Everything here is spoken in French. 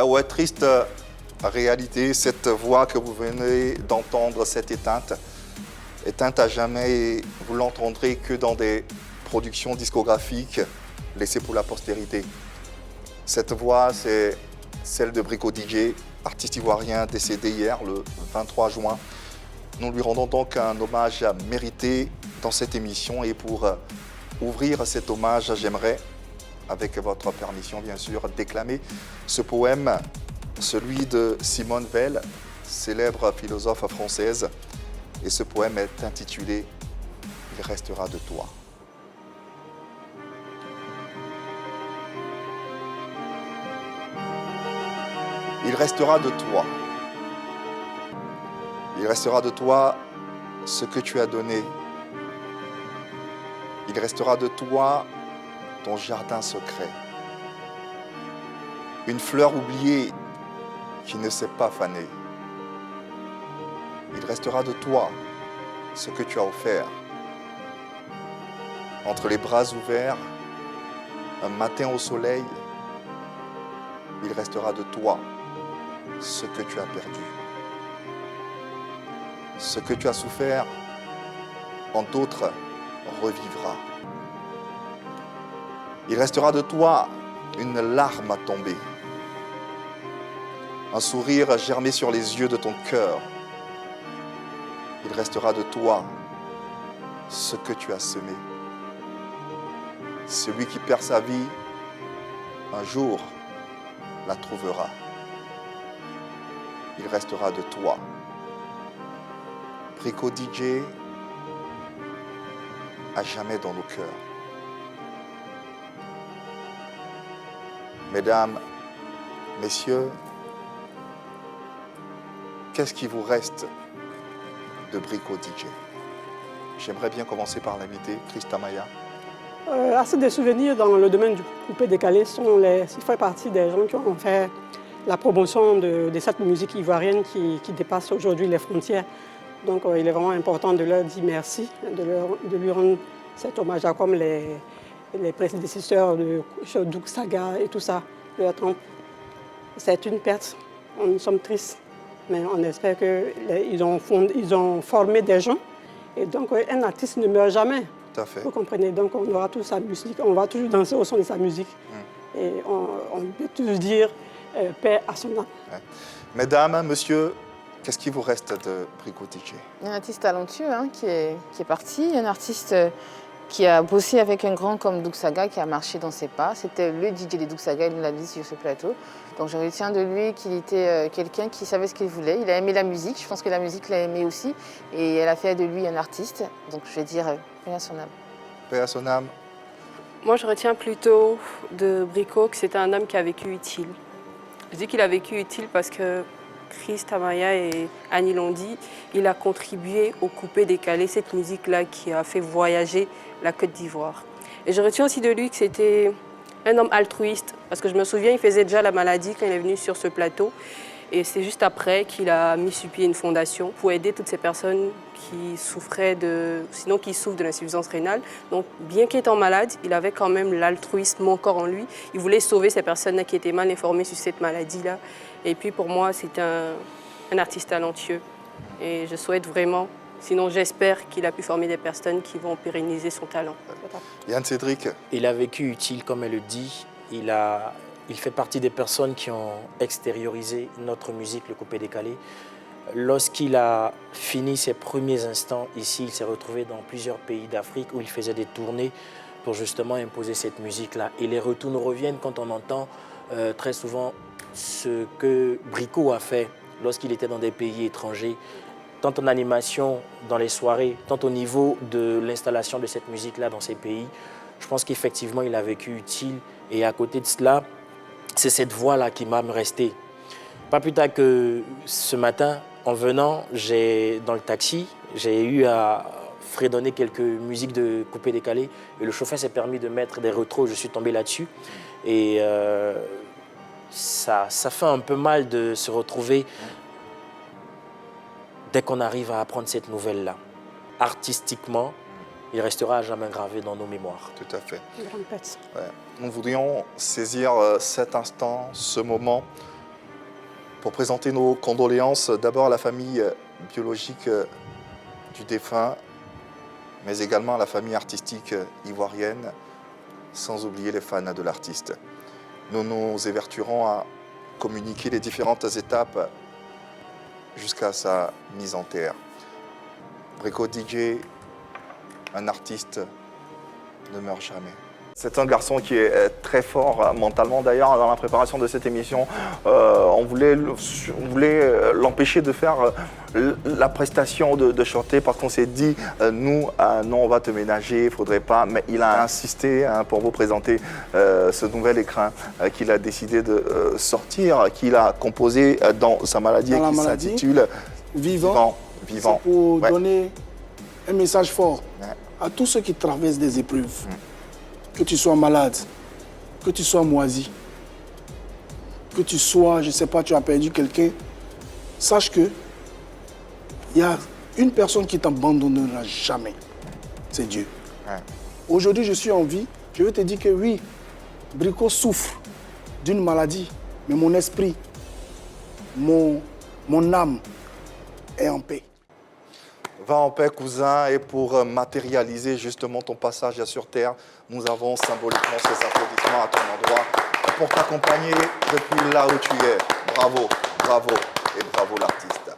Ouais, triste réalité, cette voix que vous venez d'entendre, cette éteinte à jamais, et vous l'entendrez que dans des productions discographiques laissées pour la postérité. Cette voix, c'est celle de Brico DJ, artiste ivoirien décédé hier, le 23 juin. Nous lui rendons donc un hommage mérité dans cette émission, et pour ouvrir cet hommage, j'aimerais, avec votre permission bien sûr, déclamer ce poème, celui de Simone Veil, célèbre philosophe française. Et ce poème est intitulé « Il restera de toi ». Il restera de toi. Il restera de toi ce que tu as donné. Il restera de toi ton jardin secret. Une fleur oubliée qui ne s'est pas fanée. Il restera de toi ce que tu as offert. Entre les bras ouverts, un matin au soleil, il restera de toi ce que tu as perdu. Ce que tu as souffert, en d'autres revivra. Il restera de toi une larme tombée, un sourire germé sur les yeux de ton cœur. Il restera de toi ce que tu as semé. Celui qui perd sa vie, un jour, la trouvera. Il restera de toi. Brico DJ, à jamais dans nos cœurs. Mesdames, messieurs, qu'est-ce qui vous reste de Brico DJ? J'aimerais bien commencer par l'invité, Christa Maya. Assez de souvenirs dans le domaine du coupé décalé. Il fait partie des gens qui ont fait la promotion de cette musique ivoirienne qui dépasse aujourd'hui les frontières. Donc il est vraiment important de leur dire merci, de lui rendre cet hommage-là, comme les prédécesseurs de Doug Saga et tout ça, leur trompe. C'est une perte. Nous sommes tristes, mais on espère qu'ils ont formé des gens. Et donc un artiste ne meurt jamais. Tout à fait. Vous comprenez, donc on aura toute sa musique, on va toujours danser au son de sa musique. Et on peut toujours dire paix à son âme. Ouais. Mesdames, monsieur, qu'est-ce qui vous reste de Brico DJ? Un artiste talentueux qui est parti, un artiste qui a bossé avec un grand comme Doug Saga, qui a marché dans ses pas. C'était le DJ de Doug Saga, il nous l'a dit sur ce plateau. Donc je retiens de lui qu'il était quelqu'un qui savait ce qu'il voulait. Il a aimé la musique, je pense que la musique l'a aimé aussi. Et elle a fait de lui un artiste. Donc je vais dire paix à son âme. Paix à son âme. Moi, je retiens plutôt de Brico que c'était un homme qui a vécu utile. Je dis qu'il a vécu utile parce que Christa Maya et Annie l'ont dit, il a contribué au coupé décalé, cette musique-là qui a fait voyager la Côte d'Ivoire. Et je retiens aussi de lui que c'était un homme altruiste, parce que je me souviens, il faisait déjà la maladie quand il est venu sur ce plateau. Et c'est juste après qu'il a mis sur pied une fondation pour aider toutes ces personnes qui souffraient qui souffrent de l'insuffisance rénale. Donc, bien qu'étant malade, il avait quand même l'altruisme encore en lui. Il voulait sauver ces personnes-là qui étaient mal informées sur cette maladie-là. Et puis, pour moi, c'est un artiste talentueux. Et je souhaite vraiment, sinon j'espère qu'il a pu former des personnes qui vont pérenniser son talent. Yann Cédric. Il a vécu utile, comme elle le dit. Il fait partie des personnes qui ont extériorisé notre musique, le coupé décalé. Lorsqu'il a fini ses premiers instants ici, il s'est retrouvé dans plusieurs pays d'Afrique où il faisait des tournées pour justement imposer cette musique-là. Et les retours nous reviennent quand on entend très souvent ce que Brico a fait lorsqu'il était dans des pays étrangers, tant en animation, dans les soirées, tant au niveau de l'installation de cette musique-là dans ces pays. Je pense qu'effectivement, il a vécu utile. Et à côté de cela, c'est cette voix-là qui m'a resté. Pas plus tard que ce matin, en venant, dans le taxi, j'ai eu à fredonner quelques musiques de coupé décalé. Et le chauffeur s'est permis de mettre des retros, je suis tombé là-dessus. Et ça fait un peu mal de se retrouver dès qu'on arrive à apprendre cette nouvelle-là. Artistiquement, il restera à jamais gravé dans nos mémoires. Tout à fait. Une grande pète. Ouais. nous voudrions saisir cet instant, ce moment, pour présenter nos condoléances d'abord à la famille biologique du défunt, mais également à la famille artistique ivoirienne, sans oublier les fans de l'artiste. Nous nous évertuerons à communiquer les différentes étapes jusqu'à sa mise en terre. Brico DJ, un artiste, ne meurt jamais. C'est un garçon qui est très fort mentalement. D'ailleurs, dans la préparation de cette émission, on voulait l'empêcher de faire la prestation de chanter parce qu'on s'est dit, nous, non, on va te ménager, il ne faudrait pas. Mais il a insisté pour vous présenter ce nouvel écrin qu'il a décidé de sortir, qu'il a composé dans sa maladie et qui s'intitule Vivant. Vivant. C'est pour donner un message fort à tous ceux qui traversent des épreuves. Que tu sois malade, que tu sois moisi, que tu sois, je ne sais pas, tu as perdu quelqu'un, sache que il y a une personne qui t'abandonnera jamais. C'est Dieu. Aujourd'hui, je suis en vie. Je veux te dire que oui, Brico souffre d'une maladie, mais mon esprit, mon âme est en paix. Va en paix, cousin, et pour matérialiser justement ton passage sur Terre, nous avons symboliquement ces applaudissements à ton endroit pour t'accompagner depuis là où tu es. Bravo, bravo et bravo l'artiste.